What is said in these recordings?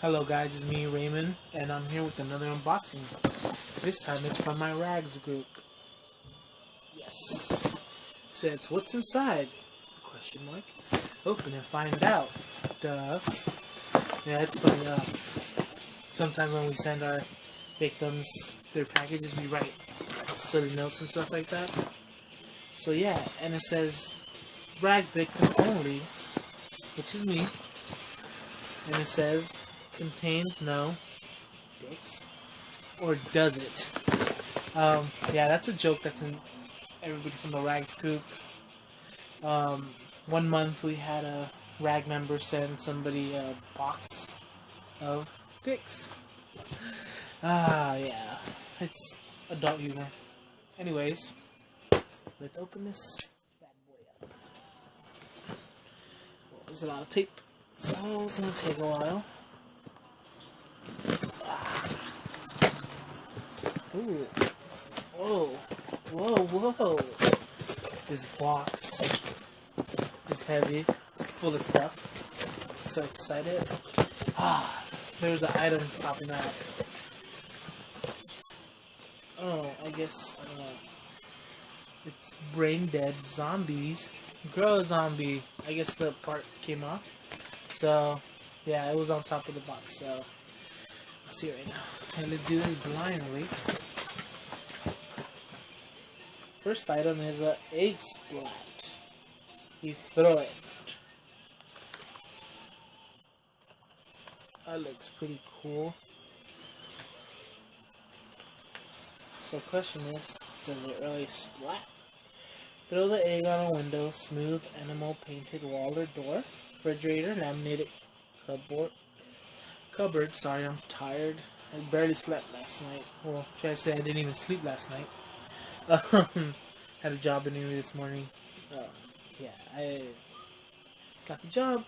Hello guys, it's me Raymond, and I'm here with another unboxing. This time it's from my r.a.g.s group. Yes. So it's what's inside? Question mark. Open and find out. Duh. Yeah, it's funny. Sometimes when we send our victims their packages, we write silly notes and stuff like that. So yeah, and it says r.a.g.s victim only, which is me. And it says contains no dicks, or does it? Yeah, that's a joke that's in everybody from the r.a.g.s group. 1 month we had a r.a.g. member send somebody a box of dicks. Yeah, it's adult humor. Anyways, let's open this bad boy up. Well, there's a lot of tape, so it's gonna take a while. Ooh. Whoa. Whoa, whoa. This box is heavy. It's full of stuff. So excited. There's an item popping out. Oh, I guess, I don't know. It's brain dead zombies. Grow a zombie. I guess the part came off. So, yeah, it was on top of the box. So, I'll see it right now. And let's do this blindly. First item is a egg splat. You throw it. That looks pretty cool. So question is, does it really splat? Throw the egg on a window, smooth enamel painted wall or door, refrigerator, laminated cupboard. Sorry, I'm tired. I barely slept last night. Well, should I say I didn't even sleep last night. Had a job interview this morning. Yeah, I got the job.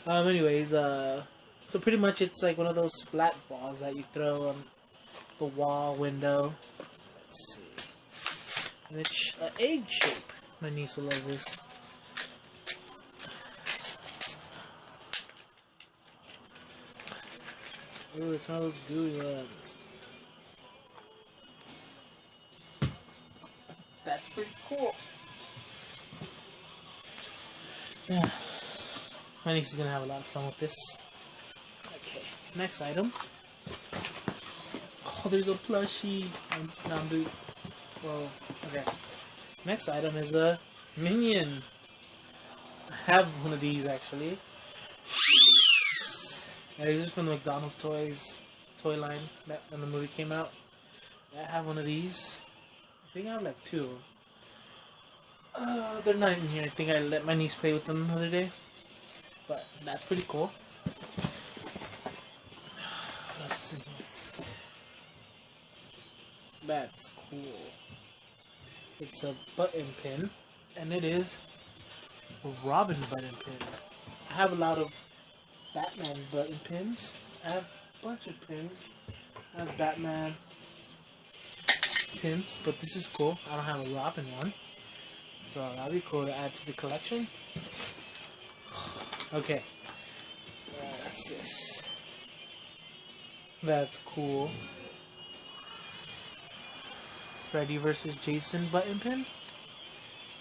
Anyways, so pretty much it's like one of those splat balls that you throw on the wall, window. Let's see. And it's an egg shape. My niece will love this. Ooh, it's one of those gooey ones. That's pretty cool. Yeah. My niece is gonna have a lot of fun with this. Okay, next item. Oh, there's a plushie. Well, okay. Next item is a minion. I have one of these actually. Yeah, these are from the McDonald's toy line that when the movie came out. I have one of these. I think I have like two. They're not in here. I think I let my niece play with them the other day. But that's pretty cool. Let's see. That's cool. It's a button pin, and it is a Robin button pin. I have a lot of Batman button pins. I have a bunch of pins. I have Batman pins, but this is cool. I don't have a Robin one. So that'd be cool to add to the collection. Okay. That's this. That's cool. Freddy vs. Jason button pin.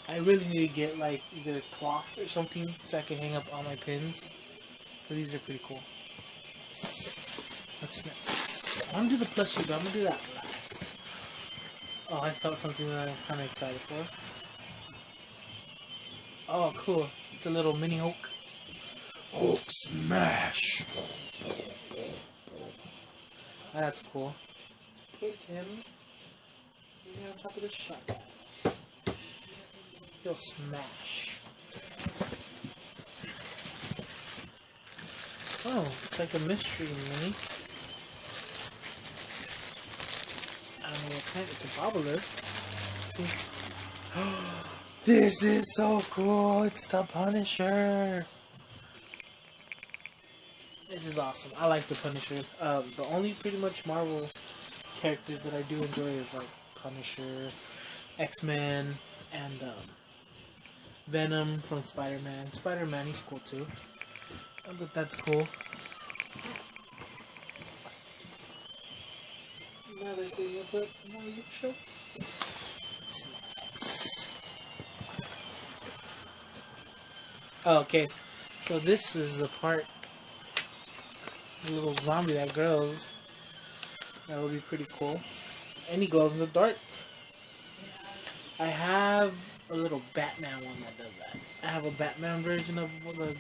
I really need to get like either cloth or something so I can hang up all my pins. So these are pretty cool. What's next? I want to do the plushie, but I'm going to do that last. Oh, I felt something that I'm kind of excited for. Oh, cool. It's a little mini Hulk. Hulk smash! That's cool. Put him on top of the shotgun. He'll smash. Oh, it's like a mystery mini. I don't know what kind. It's a bobbler. This is so cool. It's the Punisher. This is awesome. I like the Punisher. The only pretty much Marvel characters that I do enjoy is like Punisher, X-Men, and Venom from Spider-Man. Spider-Man, he's cool too. But that's cool. Another thing of it, another show. What's next? Oh, okay, so this is the part, the little zombie that grows. That would be pretty cool. And he glows in the dark. I have a little Batman one that does that. I have a Batman version of the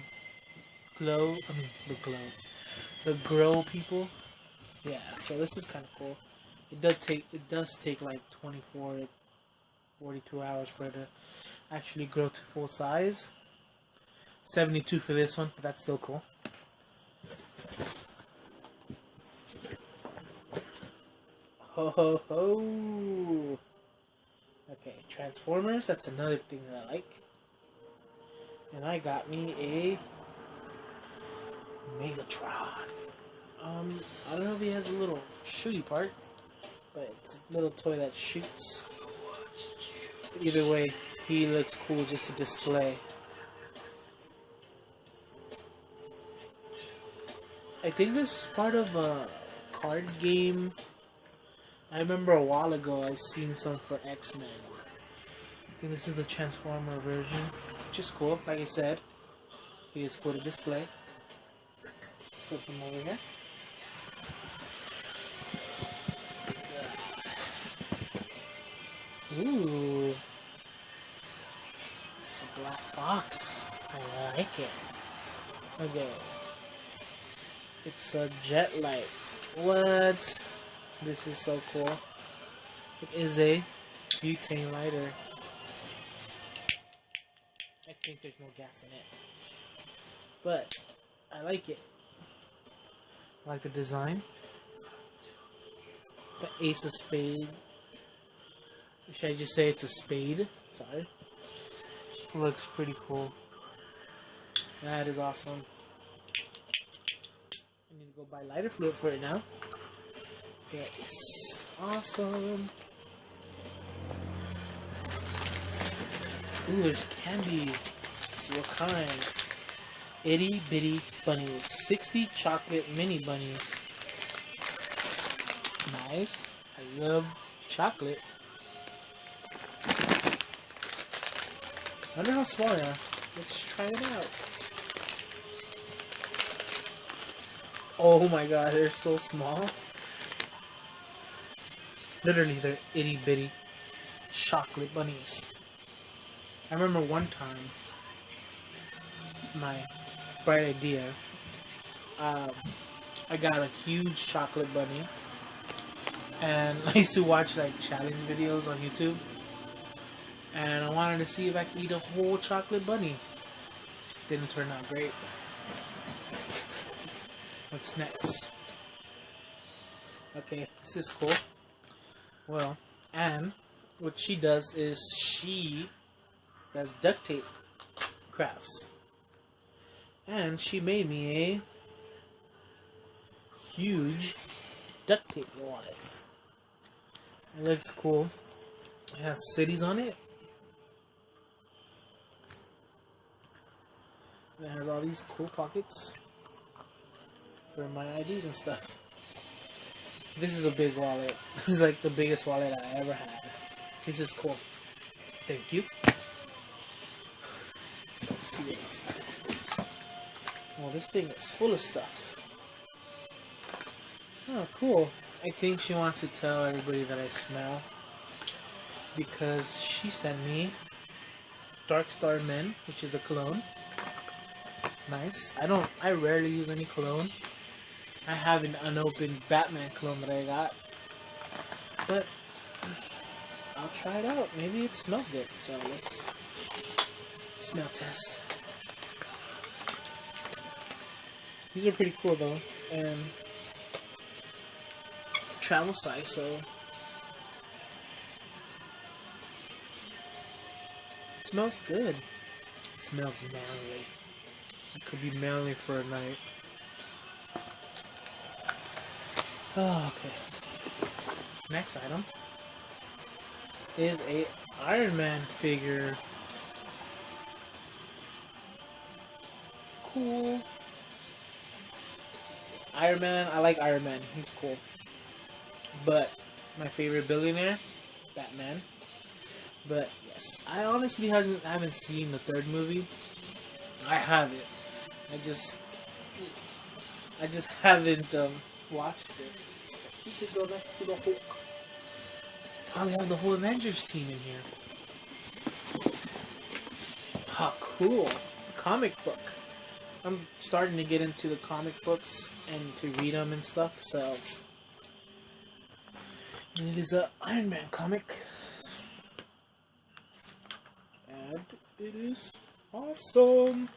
the grow people. Yeah, so this is kind of cool. It does take like 24 to 42 hours for it to actually grow to full size. 72 for this one, but that's still cool. Ho ho ho! Okay, Transformers, that's another thing that I like. And I got me a Megatron. I don't know if he has a little shooty part, but it's a little toy that shoots. Either way, he looks cool just to display. I think this was part of a card game. I remember a while ago I seen some for X-Men. I think this is the Transformer version, which is cool. Like I said, he is cool to display. Put him over here. Ooh, it's a black box. I like it. Okay, it's a jet light. What? This is so cool. It is a butane lighter. I think there's no gas in it, but I like it. I like the design. The ace of spade. Should I just say it's a spade? Sorry. It looks pretty cool. That is awesome. I need to go buy lighter fluid for it now. Yes. Awesome. Ooh, there's candy. Let's see what kind. Itty bitty bunnies. 60 chocolate mini bunnies. Nice. I love chocolate. I wonder how small they are. Let's try it out. Oh my god, they're so small. Literally, they're itty bitty chocolate bunnies. I remember one time, my bright idea, I got a huge chocolate bunny, and I used to watch like challenge videos on YouTube, and I wanted to see if I could eat a whole chocolate bunny. Didn't turn out great. What's next? Okay, this is cool. Well, and what she does is she does duct tape crafts. And she made me a huge duct tape wallet. It looks cool. It has cities on it. It has all these cool pockets for my IDs and stuff. This is a big wallet. This is like the biggest wallet I ever had. This is cool. Thank you. Let's see what's inside. Oh, this thing is full of stuff. Oh, cool. I think she wants to tell everybody that I smell, because she sent me Dark Star Men, which is a cologne. Nice. I rarely use any cologne. I have an unopened Batman cologne that I got, but I'll try it out. Maybe it smells good. So let's smell test. These are pretty cool though, and travel size, so it smells good. It smells manly. It could be manly for a night. Oh, okay. Next item is a Iron Man figure. Cool. Iron Man, I like Iron Man. He's cool. But my favorite billionaire, Batman. But yes, I honestly haven't seen the third movie. I haven't. I just haven't watched it. We could go next to the Hulk. Probably have the whole Avengers team in here. How cool! Comic book. I'm starting to get into the comic books and to read them and stuff. So it is a Iron Man comic, and it is awesome.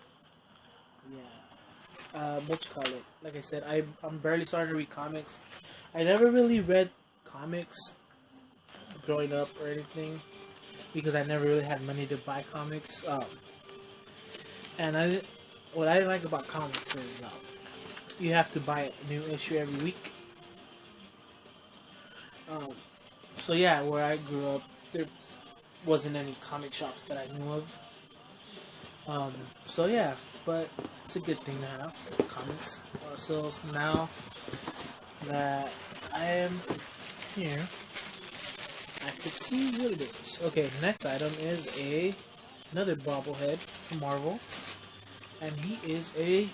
Yeah. What you call it? Like I said, I'm barely starting to read comics. I never really read comics growing up or anything because I never really had money to buy comics. And what I didn't like about comics is you have to buy a new issue every week. So yeah, where I grew up, there wasn't any comic shops that I knew of. So yeah, but it's a good thing to have comics. So now that I am here, I could see videos. Okay, next item is another bobblehead from Marvel, and he is a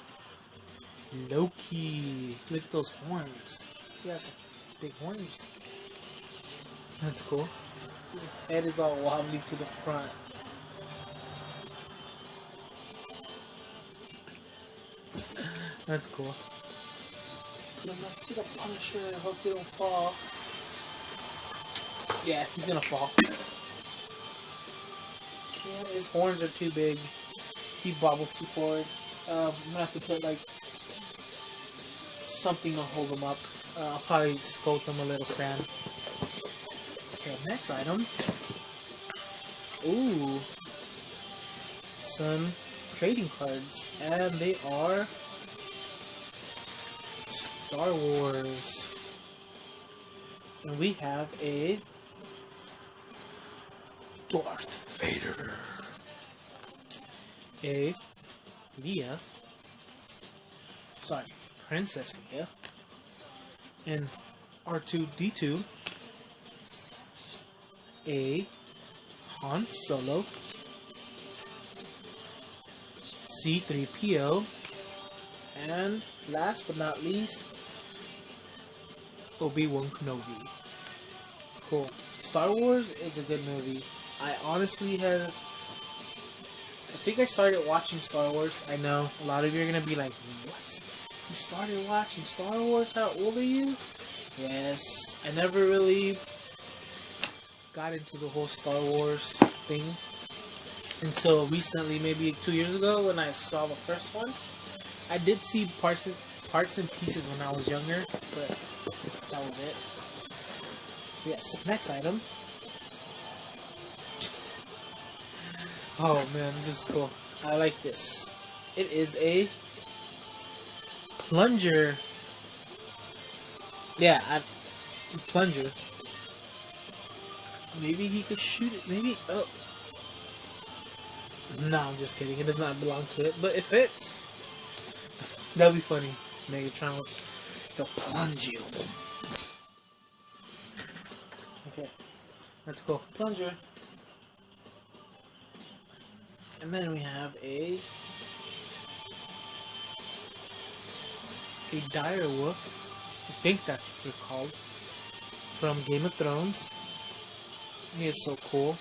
Loki. Look at those horns. He has some big horns. That's cool. His head is all wobbly to the front. That's cool. Put him up to the Punisher. I hope he don't fall. Yeah, he's gonna fall. Yeah, his horns are too big. He bobbles too forward. I'm gonna have to put like something to hold him up. I'll probably sculpt him a little stand. Okay, next item. Ooh, some trading cards, and they are Star Wars. And we have a Darth Vader, a Leia, sorry, Princess Leia, and R2-D2, a Han Solo, C-3PO, and last but not least, Obi-Wan Kenobi. Cool. Star Wars is a good movie. I honestly have... I think I started watching Star Wars. I know a lot of you are going to be like, what? You started watching Star Wars? How old are you? Yes. I never really got into the whole Star Wars thing until recently, maybe 2 years ago when I saw the first one. I did see parts and pieces when I was younger, but that was it. Yes, next item. Oh man, this is cool. I like this. It is a plunger. Yeah, a plunger. Maybe he could shoot it. Maybe. Oh. No, I'm just kidding. It does not belong to it, but it fits. That'll be funny. Megatron will plunge you. Okay, that's cool. Plunger. And then we have a dire wolf. I think that's what they're called. From Game of Thrones. He is so cool.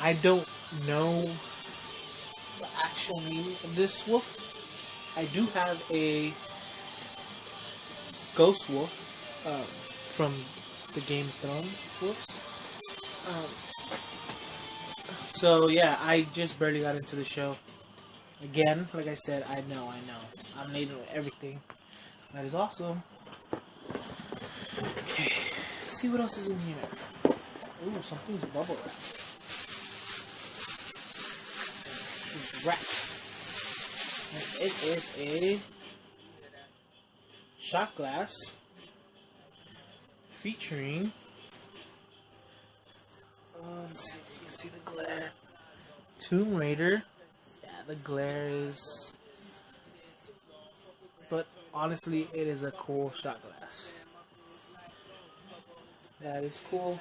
I don't know the actual name of this wolf. I do have a ghost wolf from the Game of Thrones wolves. So yeah, I just barely got into the show. Again, like I said, I know. I'm native with everything. That is awesome. Okay, let's see what else is in here. Ooh, something's bubble wrap. It's wrapped. And it is a shot glass featuring. Let's see if you can see the glare. Tomb Raider. Yeah, the glare is but honestly, it is a cool shot glass. That is cool.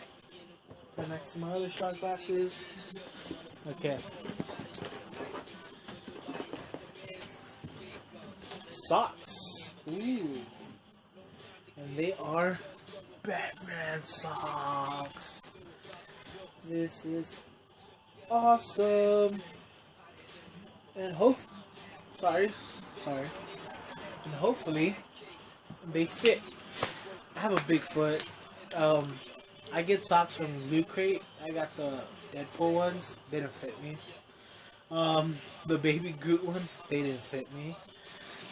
And next to my other shot glasses. Okay. Socks. Ooh. And they are Batman socks. This is awesome. And sorry. And hopefully they fit. I have a big foot. I get socks from Loot Crate. I got the Deadpool ones. They didn't fit me. The Baby Groot ones. They didn't fit me.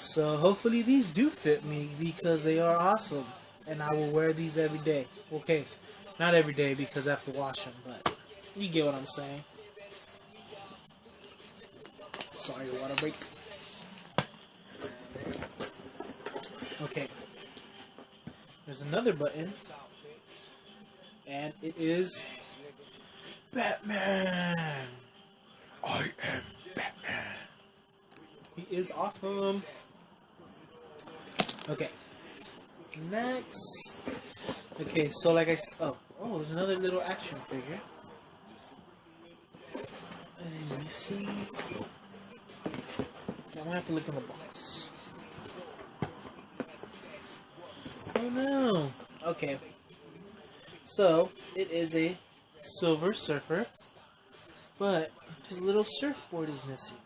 So hopefully these do fit me because they are awesome. And I will wear these every day. Okay, not every day because I have to wash them, but you get what I'm saying. Sorry, water break. Okay. There's another button. And it is Batman. I am Batman. He is awesome. Okay. Next. Okay, so like I oh, there's another little action figure. Let me see. I'm gonna have to look in the box. Oh no. Okay. So it is a Silver Surfer, but his little surfboard is missing.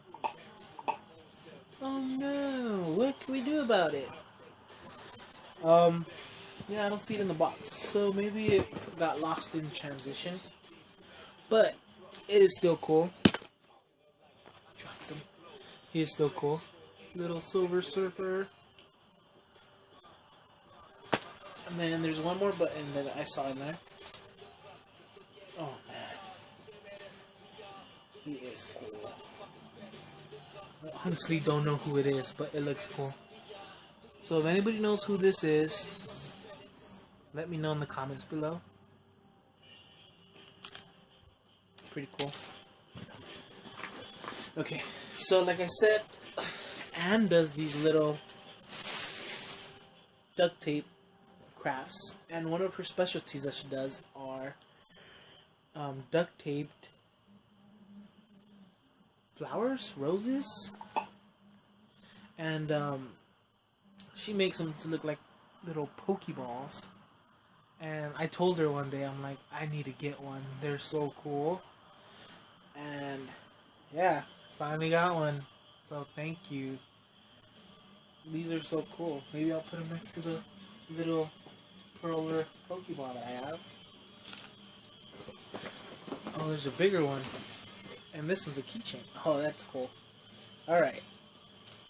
Oh no! What can we do about it? Yeah, I don't see it in the box, so maybe it got lost in transition. But it is still cool. Dropped him. He is still cool. Little Silver Surfer. And then there's one more button that I saw in there. Oh man. He is cool. I honestly don't know who it is, but it looks cool. So if anybody knows who this is, let me know in the comments below. Pretty cool. Okay, so like I said, Anne does these little duct tape crafts, and one of her specialties that she does are duct taped flowers, roses, and she makes them to look like little Pokeballs. And I told her one day, I'm like, I need to get one. They're so cool. And yeah, finally got one. So thank you. These are so cool. Maybe I'll put them next to the little perler Pokeball that I have. Oh, there's a bigger one. And this one's a keychain. Oh, that's cool. Alright.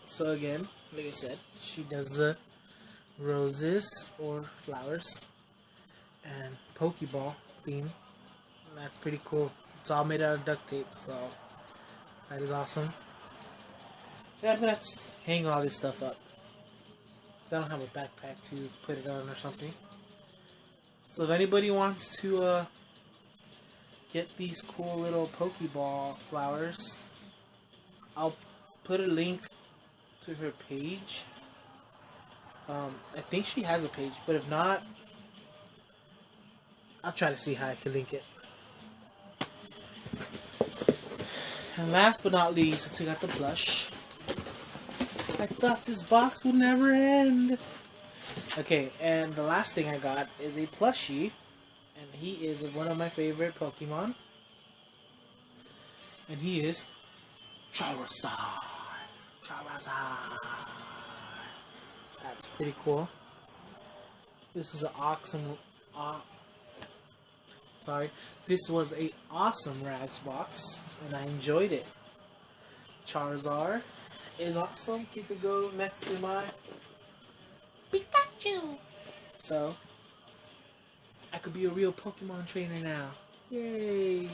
So again, like I said, she does the roses or flowers and Pokeball theme. And that's pretty cool. It's all made out of duct tape, so that is awesome. Yeah, I'm gonna have to hang all this stuff up. So I don't have a backpack to put it on or something. So if anybody wants to get these cool little Pokeball flowers, I'll put a link to her page. I think she has a page, but if not, I'll try to see how I can link it. And last but not least, I took out the plush. I thought this box would never end. Okay, and the last thing I got is a plushie. And he is one of my favorite Pokemon. And he is Charizard. That's pretty cool. This is an awesome... This was a awesome r.a.g.s box. And I enjoyed it. Charizard is awesome. He could go next to my Pikachu. So, I could be a real Pokemon trainer now. Yay!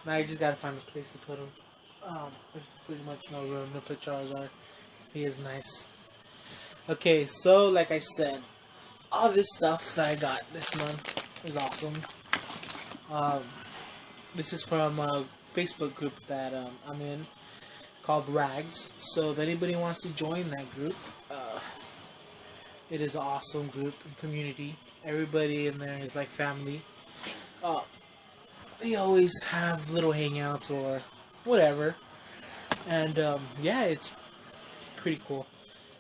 Now I just gotta find a place to put him. There's pretty much no room to put Charizard. He is nice. Okay, so like I said, all this stuff that I got this month is awesome. This is from a Facebook group that I'm in called r.a.g.s. So if anybody wants to join that group, it is an awesome group and community. Everybody in there is like family. We always have little hangouts or whatever, and yeah, it's pretty cool.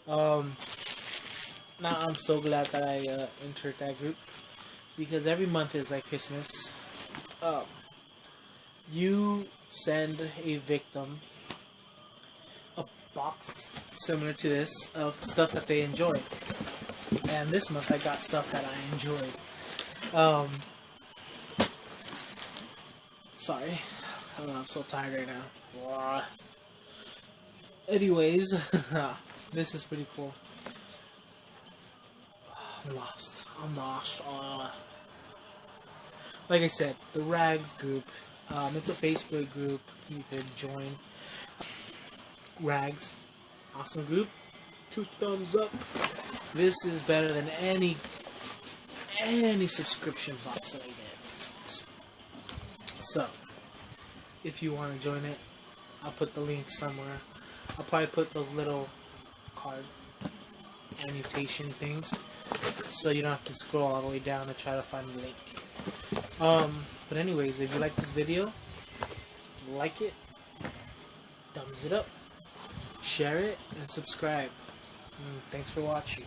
Now I'm so glad that I entered that group, because every month is like Christmas. You send a victim a box similar to this of stuff that they enjoy, and this month I got stuff that I enjoyed. Sorry, I'm so tired right now. Anyways, this is pretty cool. I'm lost. Like I said, the r.a.g.s group. It's a Facebook group. You can join. r.a.g.s, awesome group. 2 thumbs up. This is better than any subscription box that I get. So, if you want to join it, I'll put the link somewhere. I'll probably put those little card annotation things, so you don't have to scroll all the way down to try to find the link. But anyways, if you like this video, like it, thumbs it up, share it, and subscribe. Thanks for watching.